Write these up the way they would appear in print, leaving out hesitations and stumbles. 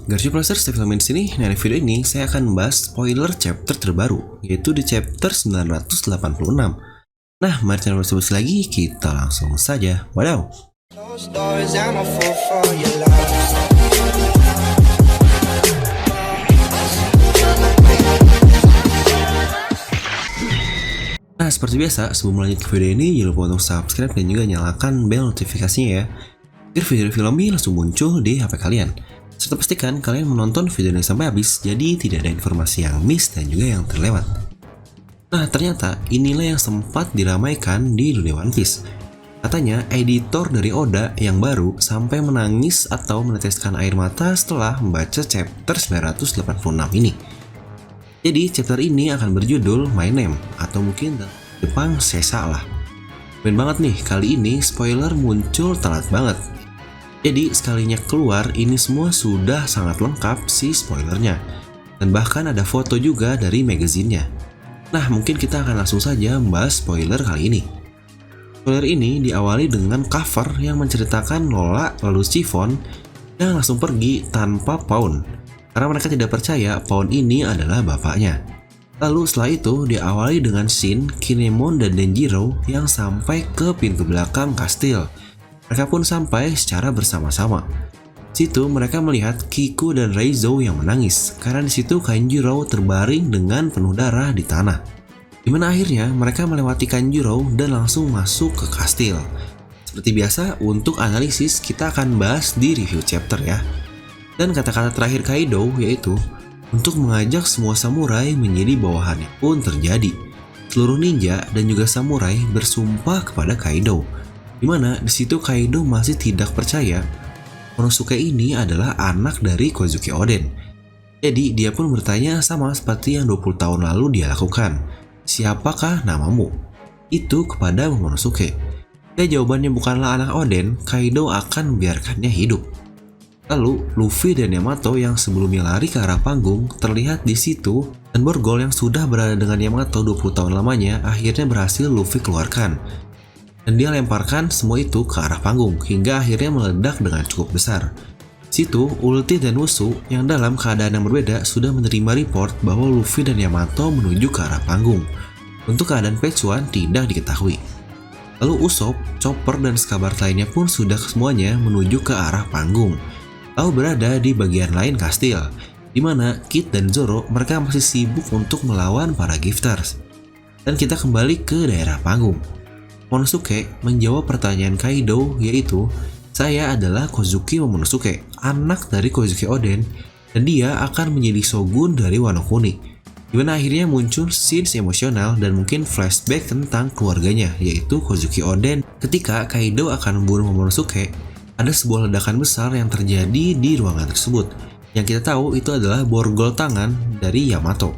Garcia Placer, Stay Film di sini. Nah, di video ini saya akan membahas spoiler chapter terbaru, yaitu di chapter 986. Nah, mari tanpa basa-basi lagi, kita langsung saja. Wadaw! Nah, seperti biasa, sebelum lanjut ke video ini, jangan lupa untuk subscribe dan juga nyalakan bel notifikasinya ya, biar video film ini langsung muncul di HP kalian. Serta pastikan kalian menonton video ini sampai habis, jadi tidak ada informasi yang miss dan juga yang terlewat. Nah, ternyata inilah yang sempat diramaikan di dunia One Piece. Katanya, editor dari Oda yang baru sampai menangis atau meneteskan air mata setelah membaca chapter 986 ini. Jadi, chapter ini akan berjudul My Name, atau mungkin Jepang Sesa lah. Keren banget nih, kali ini spoiler muncul telat banget. Jadi, sekalinya keluar, ini semua sudah sangat lengkap si spoilernya. Dan bahkan ada foto juga dari magazinnya. Nah, mungkin kita akan langsung saja membahas spoiler kali ini. Spoiler ini diawali dengan cover yang menceritakan Lola lalu Chiffon yang langsung pergi tanpa Pawn. Karena mereka tidak percaya Pawn ini adalah bapaknya. Lalu setelah itu diawali dengan scene Kinemon dan Denjiro yang sampai ke pintu belakang kastil. Mereka pun sampai secara bersama-sama. Situ mereka melihat Kiku dan Reizo yang menangis karena di situ Kanjuro terbaring dengan penuh darah di tanah. Dimana akhirnya mereka melewati Kanjuro dan langsung masuk ke kastil. Seperti biasa, untuk analisis kita akan bahas di review chapter ya. Dan kata-kata terakhir Kaido yaitu untuk mengajak semua samurai menjadi bawahannya pun terjadi. Seluruh ninja dan juga samurai bersumpah kepada Kaido. Dimana disitu Kaido masih tidak percaya Momonosuke ini adalah anak dari Kozuki Oden. Jadi dia pun bertanya sama seperti yang 20 tahun lalu dia lakukan. Siapakah namamu? Itu kepada Momonosuke. Jika jawabannya bukanlah anak Oden, Kaido akan membiarkannya hidup. Lalu, Luffy dan Yamato yang sebelumnya lari ke arah panggung terlihat di situ, dan borgol yang sudah berada dengan Yamato 20 tahun lamanya akhirnya berhasil Luffy keluarkan. Dan dia lemparkan semua itu ke arah panggung hingga akhirnya meledak dengan cukup besar. Situ, Ulti dan Usu yang dalam keadaan yang berbeda sudah menerima report bahwa Luffy dan Yamato menuju ke arah panggung. Untuk keadaan Pechuan tidak diketahui. Lalu Usopp, Chopper dan Scabbard lainnya pun sudah semuanya menuju ke arah panggung. Lalu berada di bagian lain kastil, di mana Kid dan Zoro mereka masih sibuk untuk melawan para gifters. Dan kita kembali ke daerah panggung. Momonosuke menjawab pertanyaan Kaido yaitu, saya adalah Kozuki Momonosuke, anak dari Kozuki Oden, dan dia akan menjadi shogun dari Wano Kuni. Di mana akhirnya muncul scenes emosional dan mungkin flashback tentang keluarganya, yaitu Kozuki Oden ketika Kaido akan membunuh Momonosuke. Ada sebuah ledakan besar yang terjadi di ruangan tersebut. Yang kita tahu itu adalah borgol tangan dari Yamato.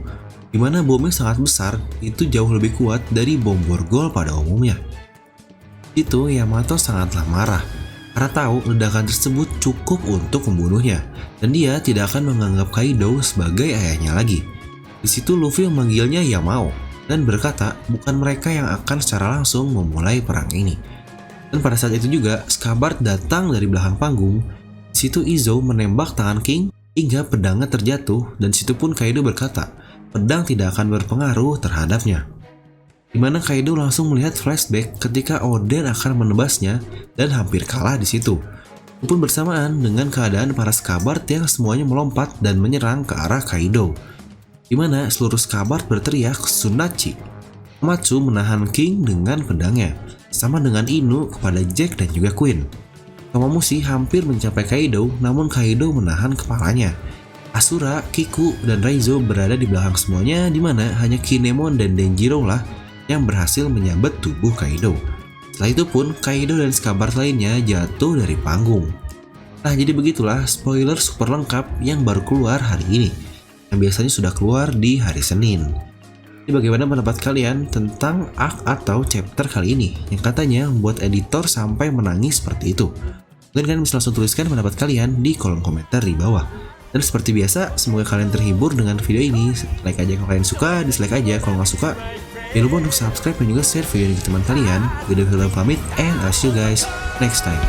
Dimana bomnya sangat besar, itu jauh lebih kuat dari bom borgol pada umumnya. Itu Yamato sangatlah marah, karena tahu ledakan tersebut cukup untuk membunuhnya. Dan dia tidak akan menganggap Kaido sebagai ayahnya lagi. Di situ Luffy memanggilnya Yamao, dan berkata bukan mereka yang akan secara langsung memulai perang ini. Dan pada saat itu juga, Scabbard datang dari belakang panggung. Di situ Izo menembak tangan King hingga pedangnya terjatuh, dan situ pun Kaido berkata, pedang tidak akan berpengaruh terhadapnya. Dimana Kaido langsung melihat flashback ketika Oden akan menebasnya dan hampir kalah di situ. Pun bersamaan dengan keadaan para Scabbard yang semuanya melompat dan menyerang ke arah Kaido. Dimana seluruh Scabbard berteriak Tsunachi. Matsu menahan King dengan pedangnya. Sama dengan Inu kepada Jack dan juga Queen. Tomomushi hampir mencapai Kaido, namun Kaido menahan kepalanya. Asura, Kiku, dan Reizo berada di belakang semuanya, di mana hanya Kinemon dan Denjiro lah yang berhasil menyabet tubuh Kaido. Setelah itu pun Kaido dan Scabbard lainnya jatuh dari panggung. Nah, jadi begitulah spoiler super lengkap yang baru keluar hari ini, yang biasanya sudah keluar di hari Senin. Jadi bagaimana pendapat kalian tentang arc atau chapter kali ini yang katanya membuat editor sampai menangis seperti itu? Mungkin kalian bisa langsung tuliskan pendapat kalian di kolom komentar di bawah. Dan seperti biasa, semoga kalian terhibur dengan video ini. Like aja kalau kalian suka, dislike aja kalau nggak suka. Jangan lupa untuk subscribe dan juga share video ini ke teman kalian. Video film pamit, and I'll see you guys next time.